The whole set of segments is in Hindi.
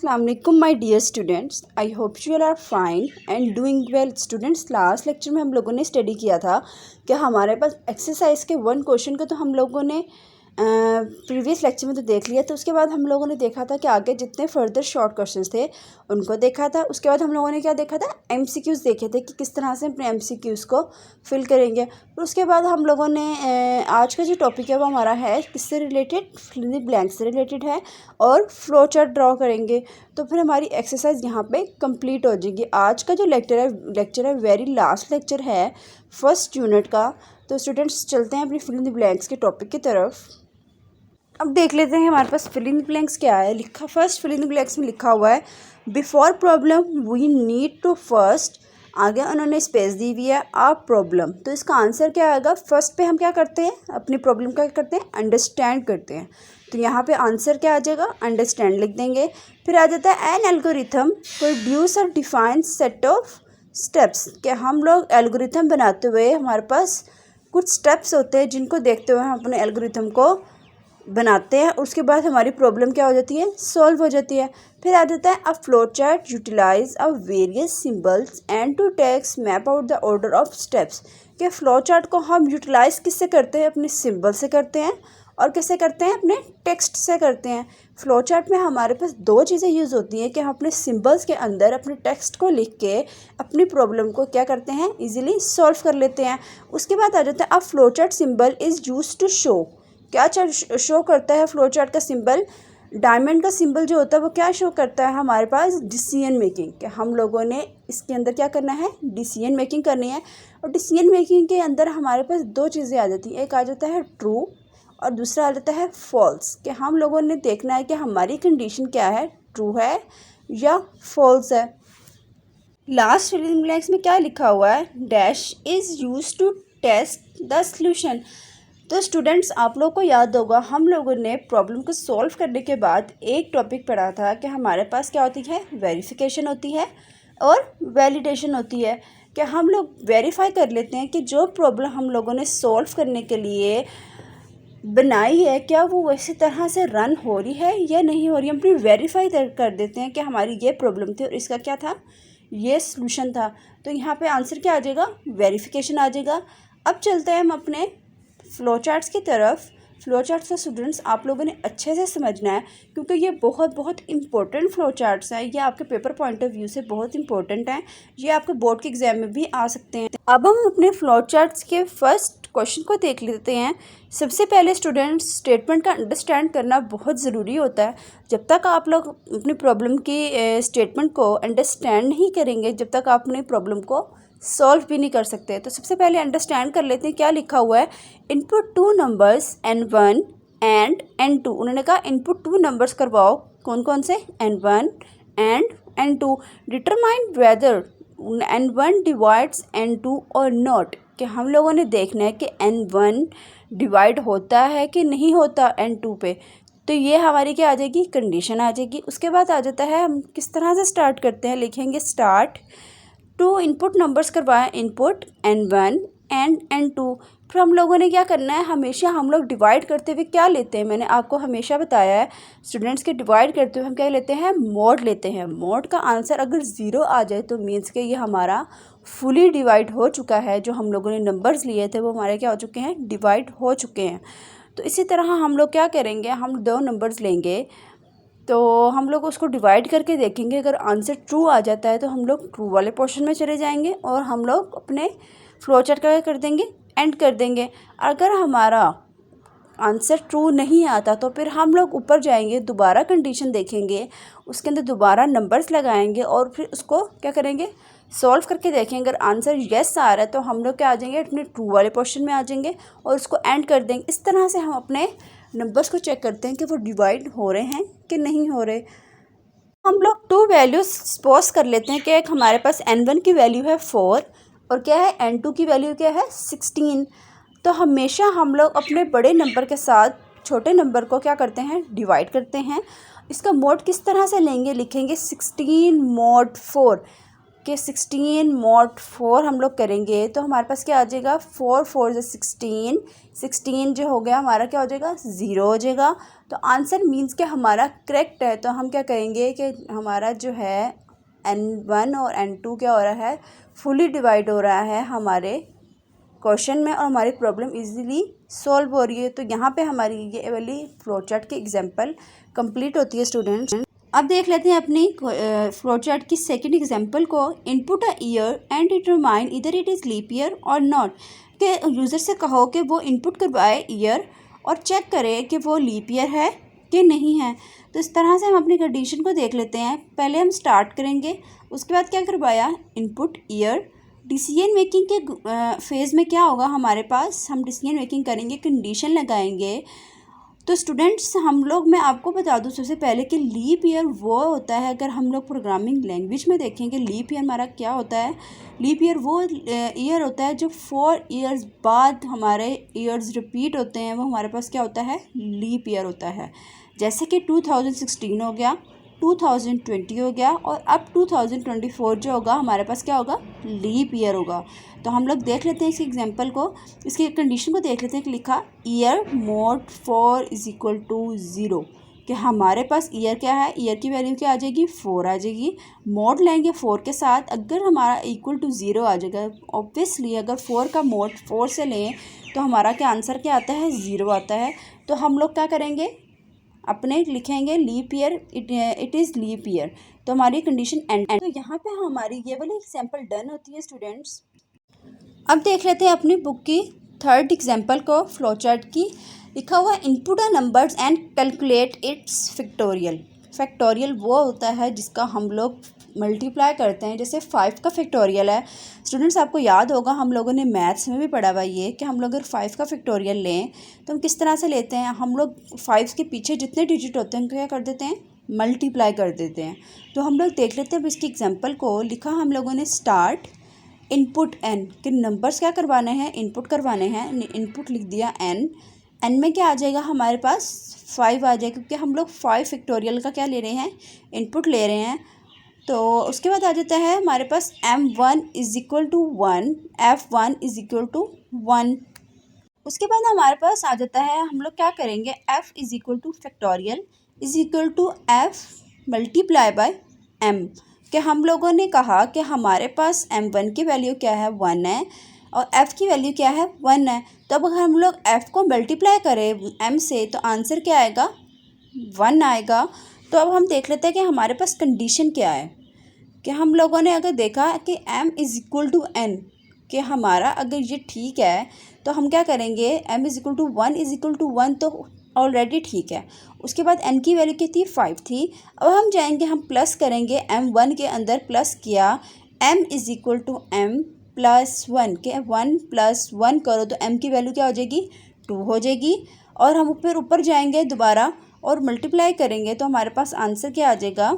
अस्सलाम वालेकुम my dear students, I hope you are fine and doing well. Students, last lecture में हम लोगों ने स्टडी किया था कि हमारे पास एक्सरसाइज के वन क्वेश्चन को तो हम लोगों ने प्रीवियस लेक्चर में तो देख लिया था। उसके बाद हम लोगों ने देखा था कि आगे जितने फर्दर शॉर्ट क्वेश्चंस थे उनको देखा था। उसके बाद हम लोगों ने क्या देखा था, एमसीक्यूज़ देखे थे कि किस तरह से अपने एमसीक्यूज़ को फिल करेंगे। और उसके बाद हम लोगों ने आज का जो टॉपिक है वो हमारा है किससे related, fill in the blank से रिलेटेड है और फ्लो चार्ट ड्रॉ करेंगे। तो फिर हमारी एक्सरसाइज यहाँ पे कंप्लीट हो जाएगी। आज का जो लेक्चर है वेरी लास्ट लेक्चर है फर्स्ट यूनिट का। तो स्टूडेंट्स चलते हैं अपनी फिल इन द ब्लैंक्स के टॉपिक की तरफ। अब देख लेते हैं हमारे पास फिल इन द ब्लैंक्स क्या है। लिखा first fill in the blanks में लिखा हुआ है before problem we need to first, आगे उन्होंने स्पेस दी हुई है आ प्रॉब्लम। तो इसका आंसर क्या आएगा, फर्स्ट पे हम क्या करते हैं, अपनी प्रॉब्लम क्या करते हैं, अंडरस्टैंड करते हैं। तो यहाँ पे आंसर क्या आ जाएगा, अंडरस्टैंड लिख देंगे। फिर आ जाता है एन एल्गोरिथम प्रोड्यूस और डिफाइन सेट ऑफ स्टेप्स, कि हम लोग एल्गोरिथम बनाते हुए हमारे पास कुछ स्टेप्स होते हैं जिनको देखते हुए हम अपने एल्गोरिथम को बनाते हैं। उसके बाद हमारी प्रॉब्लम क्या हो जाती है, सॉल्व हो जाती है। फिर आ जाता है a flow chart utilize a various symbols and to text map out the order of steps, कि फ्लो चार्ट को हम यूटिलाइज किससे करते हैं, अपने सिंबल से करते हैं और किससे करते हैं, अपने टेक्स्ट से करते हैं। फ्लो चार्ट में हमारे पास दो चीज़ें यूज़ होती हैं कि हम अपने सिंबल्स के अंदर अपने टेक्स्ट को लिख के अपनी प्रॉब्लम को क्या करते हैं, इजीली सॉल्व कर लेते हैं। उसके बाद आ जाता है a flow chart symbol is used to show, क्या शो करता है फ्लो चार्ट का सिंबल, डायमंड का सिंबल जो होता है वो क्या शो करता है हमारे पास, डिसीजन मेकिंग, कि हम लोगों ने इसके अंदर क्या करना है, डिसीजन मेकिंग करनी है। और डिसीजन मेकिंग के अंदर हमारे पास दो चीज़ें आ जाती हैं, एक आ जाता है ट्रू और दूसरा आ जाता है फॉल्स, कि हम लोगों ने देखना है कि हमारी कंडीशन क्या है, ट्रू है या फॉल्स है। लास्ट फिलिंग ब्लैंक्स में क्या लिखा हुआ है, dash is use to test the solution. तो स्टूडेंट्स, आप लोग को याद होगा हम लोगों ने प्रॉब्लम को सॉल्व करने के बाद एक टॉपिक पढ़ा था कि हमारे पास क्या होती है, वेरिफिकेशन होती है और वैलिडेशन होती है, कि हम लोग वेरीफाई कर लेते हैं कि जो प्रॉब्लम हम लोगों ने सॉल्व करने के लिए बनाई है क्या वो वैसी तरह से रन हो रही है या नहीं हो रही। हम फिर वेरीफाई कर देते हैं कि हमारी ये प्रॉब्लम थी और इसका क्या था, ये सलूशन था। तो यहाँ पे आंसर क्या आ जाएगा, वेरिफिकेशन आ जाएगा। अब चलते हैं हम अपने फ्लो चार्ट्स की तरफ। फ्लो चार्ट्स को स्टूडेंट्स आप लोगों ने अच्छे से समझना है क्योंकि ये बहुत इंपॉर्टेंट फ्लो चार्ट्स हैं। ये आपके पेपर पॉइंट ऑफ व्यू से बहुत इंपॉर्टेंट हैं। ये आपके बोर्ड के एग्जाम में भी आ सकते हैं। अब हम अपने फ्लो चार्ट्स के फर्स्ट क्वेश्चन को देख लेते हैं। सबसे पहले स्टूडेंट्स, स्टेटमेंट का अंडरस्टैंड करना बहुत ज़रूरी होता है। जब तक आप लोग अपनी प्रॉब्लम की स्टेटमेंट को अंडरस्टैंड नहीं करेंगे, जब तक आप अपनी प्रॉब्लम को सॉल्व भी नहीं कर सकते। तो सबसे पहले अंडरस्टैंड कर लेते हैं क्या लिखा हुआ है, input two numbers n1 and n2। उन्होंने कहा इनपुट टू नंबर्स करवाओ, कौन कौन से, n1 and n2। Determine whether n1 divides n2 और नॉट, कि हम लोगों ने देखना है कि n1 डिवाइड होता है कि नहीं होता n2 पे। तो ये हमारी क्या आ जाएगी, कंडीशन आ जाएगी। उसके बाद आ जाता है हम किस तरह से स्टार्ट करते हैं, लिखेंगे स्टार्ट टू इनपुट नंबर्स करवाएं, इनपुट n1 एंड n2। फिर हम लोगों ने क्या करना है, हमेशा हम लोग डिवाइड करते हुए क्या लेते हैं, मैंने आपको हमेशा बताया है स्टूडेंट्स के डिवाइड करते हुए हम क्या लेते हैं, मोड लेते हैं। मोड का आंसर अगर 0 आ जाए तो मीन्स के ये हमारा फुली डिवाइड हो चुका है। जो हम लोगों ने नंबर्स लिए थे वो हमारे क्या हो चुके हैं, डिवाइड हो चुके हैं। तो इसी तरह हम लोग क्या करेंगे, हम दो नंबर्स लेंगे तो हम लोग उसको डिवाइड करके देखेंगे। अगर आंसर ट्रू आ जाता है तो हम लोग ट्रू वाले पोर्शन में चले जाएंगे और हम लोग अपने फ्लो चार्ट का कर देंगे, एंड कर देंगे। अगर हमारा आंसर ट्रू नहीं आता तो फिर हम लोग ऊपर जाएंगे, दोबारा कंडीशन देखेंगे, उसके अंदर दोबारा नंबर्स लगाएंगे और फिर उसको क्या करेंगे, सॉल्व करके देखेंगे। अगर आंसर येस आ रहा है तो हम लोग क्या आ जाएंगे, अपने ट्रू वाले पोर्शन में आ जाएंगे और उसको एंड कर देंगे। इस तरह से हम अपने नंबर्स को चेक करते हैं कि वो डिवाइड हो रहे हैं कि नहीं हो रहे। हम लोग टू वैल्यूज सपोज कर लेते हैं कि एक हमारे पास n1 की वैल्यू है 4 और क्या है, n2 की वैल्यू क्या है, 16। तो हमेशा हम लोग अपने बड़े नंबर के साथ छोटे नंबर को क्या करते हैं, डिवाइड करते हैं। इसका मोड किस तरह से लेंगे, लिखेंगे 16 mod 4। कि 16 mod 4 हम लोग करेंगे तो हमारे पास क्या आ जाएगा, 4 4 जो 16, 16 जो हो गया हमारा क्या हो जाएगा, 0 हो जाएगा। तो आंसर मीन्स कि हमारा करेक्ट है। तो हम क्या करेंगे कि हमारा जो है N1 और N2 क्या हो रहा है, फुली डिवाइड हो रहा है हमारे क्वेश्चन में और हमारी प्रॉब्लम इजीली सॉल्व हो रही है। तो यहाँ पे हमारी ये वाली फ्लो चार्ट की एग्जांपल कंप्लीट होती है स्टूडेंट्स। अब देख लेते हैं अपनी फ्लो चार्ट की सेकंड एग्जांपल को। Input a year and determine इधर इट इज़ लीप ईयर और नॉट, के यूज़र से कहो कि वो इनपुट करवाए ईयर और चेक करे कि वो लीप ईयर है कि नहीं है। तो इस तरह से हम अपनी कंडीशन को देख लेते हैं। पहले हम स्टार्ट करेंगे, उसके बाद क्या करवाया, इनपुट ईयर। डिसीजन मेकिंग के फेज़ में क्या होगा हमारे पास, हम डिसीजन मेकिंग करेंगे, कंडीशन लगाएंगे। तो स्टूडेंट्स हम लोग, मैं आपको बता दूं सबसे पहले कि लीप ईयर वो होता है, अगर हम लोग प्रोग्रामिंग लैंग्वेज में देखेंगे लीप ईयर हमारा क्या होता है। लीप ईयर वो ईयर होता है जो 4 ईयर्स बाद हमारे ईयर्स रिपीट होते हैं, वो हमारे पास क्या होता है, लीप ईयर होता है। जैसे कि 2016 हो गया, 2020 हो गया और अब 2024 जो होगा हमारे पास क्या होगा, लीप ईयर होगा। तो हम लोग देख लेते हैं इसकी एग्जांपल को, इसकी कंडीशन को देख लेते हैं कि लिखा year mod 4 is equal to 0, कि हमारे पास ईयर क्या है, ईयर की वैल्यू क्या आ जाएगी, 4 आ जाएगी। मोड लेंगे 4 के साथ, अगर हमारा इक्वल टू 0 आ जाएगा। ऑब्वियसली अगर 4 का मोड 4 से लें तो हमारा क्या आंसर क्या आता है, 0 आता है। तो हम लोग क्या करेंगे, अपने लिखेंगे leap year, it is leap year. तो हमारी कंडीशन एंड। तो यहाँ पे हमारी ये वाली एग्जांपल डन होती है स्टूडेंट्स। अब देख लेते हैं अपनी बुक की थर्ड एग्जांपल को, फ्लो चार्ट की। लिखा हुआ input a numbers and calculate its factorial. Factorial वो होता है जिसका हम लोग मल्टीप्लाई करते हैं। जैसे 5 का फैक्टोरियल है स्टूडेंट्स, आपको याद होगा हम लोगों ने मैथ्स में भी पढ़ा हुआ ये, कि हम लोग अगर 5 का फैक्टोरियल लें तो हम किस तरह से लेते हैं, हम लोग 5 के पीछे जितने डिजिट होते हैं उनको क्या कर देते हैं, मल्टीप्लाई कर देते हैं। तो हम लोग देख लेते हैं अब इसकी एग्जांपल को। लिखा हम लोगों ने स्टार्ट इनपुट एन, कि नंबर्स क्या करवाने हैं, इनपुट करवाने हैं। इनपुट लिख दिया एन, एन में क्या आ जाएगा हमारे पास 5 आ जाएगा, क्योंकि हम लोग 5 फैक्टोरियल का क्या ले रहे हैं, इनपुट ले रहे हैं। तो उसके बाद आ जाता है हमारे पास m1 is equal to 1, f1 is equal to 1। उसके बाद हमारे पास आ जाता है, हम लोग क्या करेंगे, f is equal to factorial is equal to f multiply by m, कि हम लोगों ने कहा कि हमारे पास m1 की वैल्यू क्या है, 1 है और f की वैल्यू क्या है, 1 है। तो अब अगर हम लोग f को मल्टीप्लाई करें m से तो आंसर क्या आएगा, 1 आएगा। तो अब हम देख लेते हैं कि हमारे पास कंडीशन क्या है, कि हम लोगों ने अगर देखा कि m is equal to n, कि हमारा अगर ये ठीक है तो हम क्या करेंगे, m is equal to 1 is equal to 1 तो ऑलरेडी ठीक है। उसके बाद n की वैल्यू कितनी, 5 थी। अब हम जाएंगे, हम प्लस करेंगे, m1 के अंदर प्लस किया, m is equal to m plus 1, के 1 प्लस 1 करो तो m की वैल्यू क्या हो जाएगी, 2 हो जाएगी। और हम फिर ऊपर जाएंगे दोबारा और मल्टीप्लाई करेंगे तो हमारे पास आंसर क्या आ जाएगा,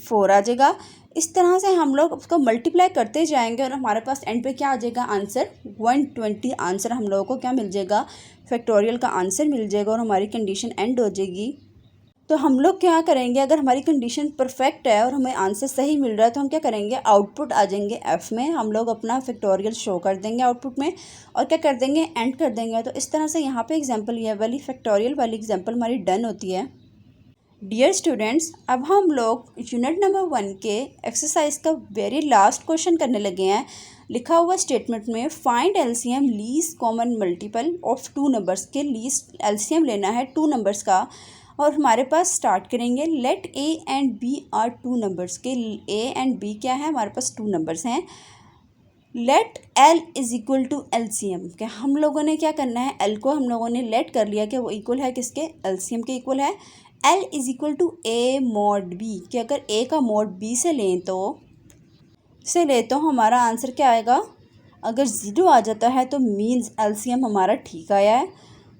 4 आ जाएगा। इस तरह से हम लोग उसको मल्टीप्लाई करते जाएंगे और हमारे पास एंड पे क्या आ जाएगा, आंसर 120 आंसर हम लोगों को क्या मिल जाएगा, फैक्टोरियल का आंसर मिल जाएगा और हमारी कंडीशन एंड हो जाएगी। तो हम लोग क्या करेंगे, अगर हमारी कंडीशन परफेक्ट है और हमें आंसर सही मिल रहा है तो हम क्या करेंगे, आउटपुट आ जाएंगे एफ़ में, हम लोग अपना फैक्टोरियल शो कर देंगे आउटपुट में और क्या कर देंगे, एंड कर देंगे। तो इस तरह से यहाँ पे एग्जांपल ये वाली फैक्टोरियल वाली एग्जांपल हमारी डन होती है। डियर स्टूडेंट्स, अब हम लोग यूनिट नंबर 1 के एक्सरसाइज का वेरी लास्ट क्वेश्चन करने लगे हैं। लिखा हुआ स्टेटमेंट में find LCM least common multiple of 2 numbers, के लीस्ट एलसीएम लेना है 2 नंबर्स का। और हमारे पास स्टार्ट करेंगे, let A and B are 2 numbers, के ए एंड बी क्या है, हमारे पास 2 नंबर्स हैं। Let L is equal to LCM, के हम लोगों ने क्या करना है, एल को हम लोगों ने लेट कर लिया कि वो इक्वल है किसके, एलसीएम के इक्वल है। L is equal to A mod B, कि अगर ए का मॉड बी से लें तो हमारा आंसर क्या आएगा, अगर 0 आ जाता है तो मीन्स एलसीएम हमारा ठीक आया है।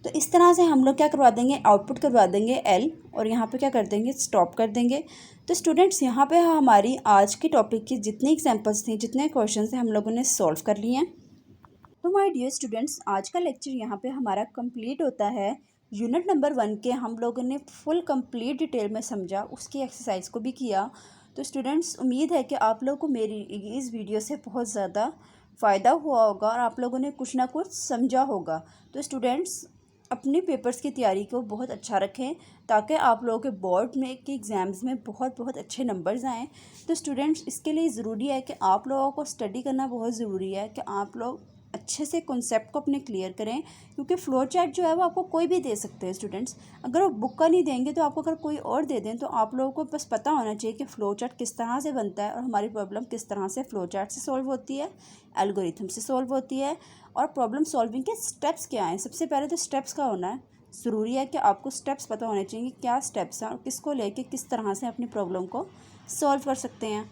तो इस तरह से हम लोग क्या करवा देंगे, आउटपुट करवा देंगे एल और यहाँ पे क्या कर देंगे, स्टॉप कर देंगे। तो स्टूडेंट्स यहाँ पे हमारी आज के टॉपिक की जितनी एग्जांपल्स थी, जितने क्वेश्चन थे, हम लोगों ने सॉल्व कर लिए हैं। तो माय डियर स्टूडेंट्स, आज का लेक्चर यहाँ पे हमारा कंप्लीट होता है। यूनिट नंबर 1 के हम लोगों ने फुल कंप्लीट डिटेल में समझा, उसकी एक्सरसाइज को भी किया। तो स्टूडेंट्स, उम्मीद है कि आप लोगों को मेरी इस वीडियो से बहुत ज़्यादा फ़ायदा हुआ होगा और आप लोगों ने कुछ ना कुछ समझा होगा। तो स्टूडेंट्स, अपने पेपर्स की तैयारी को बहुत अच्छा रखें ताकि आप लोगों के बोर्ड में के एग्ज़ाम्स में बहुत बहुत अच्छे नंबर्स आएँ। तो स्टूडेंट्स, इसके लिए ज़रूरी है कि आप लोगों को स्टडी करना बहुत ज़रूरी है कि आप लोग अच्छे से कॉन्सेप्ट को अपने क्लियर करें, क्योंकि फ़्लो चार्ट जो है वो आपको कोई भी दे सकते हैं स्टूडेंट्स। अगर वो बुक का नहीं देंगे तो आपको अगर कोई और दे दें तो आप लोगों को बस पता होना चाहिए कि फ़्लो चार्ट किस तरह से बनता है और हमारी प्रॉब्लम किस तरह से फ़्लो चार्ट से सॉल्व होती है, एल्गोरिथम से सॉल्व होती है, और प्रॉब्लम सॉल्विंग के स्टेप्स क्या हैं। सबसे पहले तो स्टेप्स का होना है, ज़रूरी है कि आपको स्टेप्स पता होने चाहिए कि क्या स्टेप्स हैं और किसको लेके किस तरह से अपनी प्रॉब्लम को सॉल्व कर सकते हैं।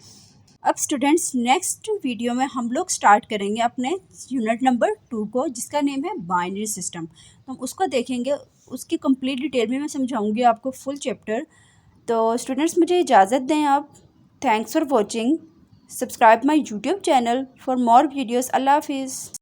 अब स्टूडेंट्स, नेक्स्ट वीडियो में हम लोग स्टार्ट करेंगे अपने यूनिट नंबर 2 को, जिसका नेम है बाइनरी सिस्टम। तो हम उसको देखेंगे, उसकी कंप्लीट डिटेल में मैं समझाऊंगी आपको फुल चैप्टर। तो स्टूडेंट्स, मुझे इजाज़त दें आप। Thanks for watching. Subscribe my YouTube channel for more videos. अल्लाह हाफिज़।